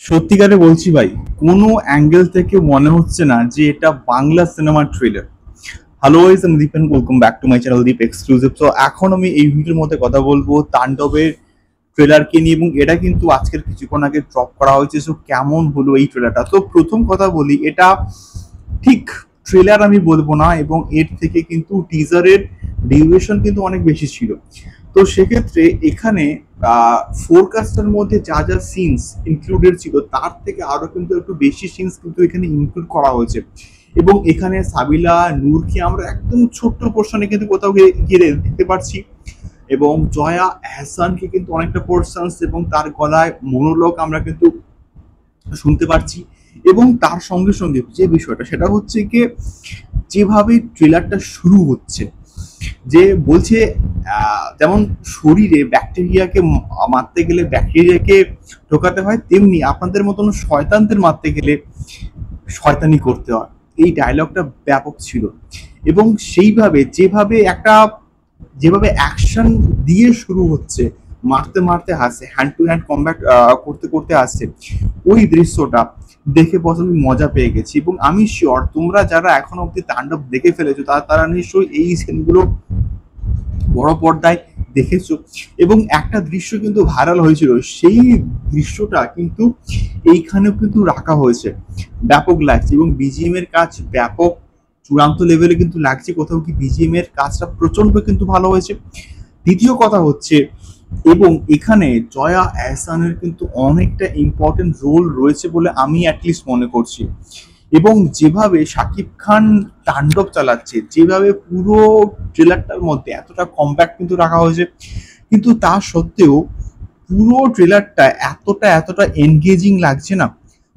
সত্যিকারে বলছি ভাই, কোনো অ্যাঙ্গেল থেকে মনে হচ্ছে না যে এটা বাংলা সিনেমার ট্রেলার। হ্যালো গাইস, আমি Deep and welcome back to my channel Deep exclusive. তো এখন আমি এই ভিডিওর মধ্যে কথা বলবো তাণ্ডবের ট্রেলারকে নিয়ে, এবং এটা কিন্তু আজকের কিছুক্ষণ আগে ড্রপ করা হয়েছে। সো কেমন হলো এই ট্রেলারটা? তো প্রথম কথা বলি, এটা ঠিক ট্রেলার আমি বলবো না, এবং এর থেকে কিন্তু টিজারের ডিউরেশন কিন্তু অনেক বেশি ছিল। তো সেক্ষেত্রে এখানে ফোরকাস্টের মধ্যে যা যা সিনস ইনক্লুডেড ছিল তার থেকে আরো কিন্তু একটু বেশি সিনস কিন্তু এখানে ইনক্লুড করা হয়েছে। এবং এখানে সাবিলা নূরকে আমরা একদম ছোট্ট পোর্শনে কিন্তু কোথাও গিয়ে দেখতে পাচ্ছি, এবং জয়া এহসানকে কিন্তু অনেকটা পোর্শনস এবং তার গলায় মনোলগ আমরা কিন্তু শুনতে পাচ্ছি। এবং তার সঙ্গে সঙ্গে যে বিষয়টা সেটা হচ্ছে কি, যেভাবে ট্রেলারটা শুরু হচ্ছে, যে বলছে যেমন শরীরে ব্যাকটেরিয়াকে মারতে গেলে ব্যাকটেরিয়াকে ঢোকাতে হয়, তেমনি আপনাদের মতন শয়তানদের মারতে গেলে শয়তানি করতে হয়। এই ডায়লগটা ব্যাপক ছিল। এবং সেইভাবে যেভাবে অ্যাকশন দিয়ে শুরু হচ্ছে, মারতে মারতে আসছে, হ্যান্ড টু হ্যান্ড কম্ব্যাট করতে করতে আসছে, ওই দৃশ্যটা দেখে বস আমি মজা পেয়ে গেছি। এবং আমি শিওর তোমরা যারা এখনো অব্দি তাণ্ডব দেখে ফেলেছো তারা নিশ্চয়ই এই সিনগুলো বড় পর্দায় দেখেছো। এবং একটা দৃশ্য কিন্তু ভাইরাল হয়েছিল, সেই দৃশ্যটা কিন্তু এইখানেও কিন্তু রাখা হয়েছে। ব্যাপক লাগছে, এবং বিজিএম এর কাজ ব্যাপক চূড়ান্ত লেভেলে কিন্তু লাগছে। কোথাও কি বিজিএম এর কাজটা প্রচন্ড কিন্তু ভালো হয়েছে। দ্বিতীয় কথা হচ্ছে, এবং এখানে জয়া এহসানের কিন্তু অনেকটা ইম্পর্টেন্ট রোল রয়েছে বলে আমি অ্যাটলিস্ট মনে করছি। এবং যেভাবে শাকিব খান তাণ্ডব চালাচ্ছে, যেভাবে পুরো ট্রেলারটার মধ্যে এতটা কম্প্যাক্ট কিন্তু রাখা হয়েছে, কিন্তু তা সত্ত্বেও পুরো ট্রেলারটা এতটা এনগেজিং লাগছে না।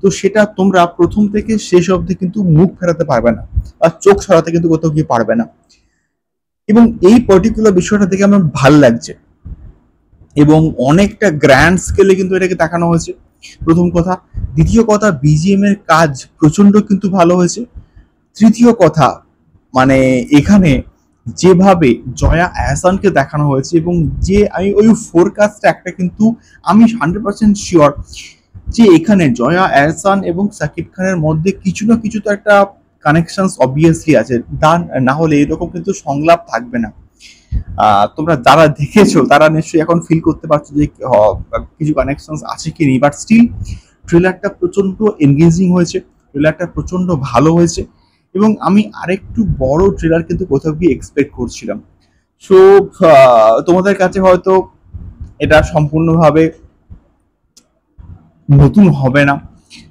তো সেটা তোমরা প্রথম থেকে শেষ অবধি কিন্তু মুখ ফেরাতে পারবে না, আর চোখ সরাতে কিন্তু কোথাও গিয়ে পারবে না। এবং এই পার্টিকুলার বিষয়টা থেকে আমার ভাল লাগছে, এবং অনেকটা গ্র্যান্ড স্কেলে কিন্তু এটাকে দেখানো হয়েছে, প্রথম কথা। দ্বিতীয় কথা, বিজিএম এর কাজ প্রচন্ড কিন্তু ভালো হয়েছে। তৃতীয় কথা, মানে এখানে যেভাবে জয়া এহসানকে দেখানো হয়েছে, এবং যে আমি ওই ফোরকাস্ট একটা কিন্তু আমি 100% শিওর যে এখানে জয়া এহসান এবং সাকিব খানের মধ্যে কিছু না কিছু তো একটা কানেকশন অবভিয়াসলি আছে। না হলে এরকম কিন্তু সংলাপ থাকবে না। তোমরা যারা দেখেছো তারা নিশ্চয়ই এখন ফিল করতে পারছো যে কিছু কানেকশন আছে কি নেই। বাট স্টিল ট্রেলারটা প্রচন্ড এনগেজিং হয়েছে, ট্রেলারটা প্রচন্ড ভালো হয়েছে। এবং আমি আরেকটু বড় ট্রেলার কিন্তু কোথাও গিয়ে এক্সপেক্ট করছিলাম। সো তোমাদের কাছে হয়তো এটা সম্পূর্ণভাবে নতুন হবে না,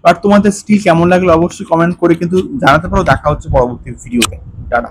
বাট তোমাদের স্টিল কেমন লাগলো অবশ্যই কমেন্ট করে কিন্তু জানাতে পারো। দেখা হচ্ছে পরবর্তী ভিডিওতে। টাটা।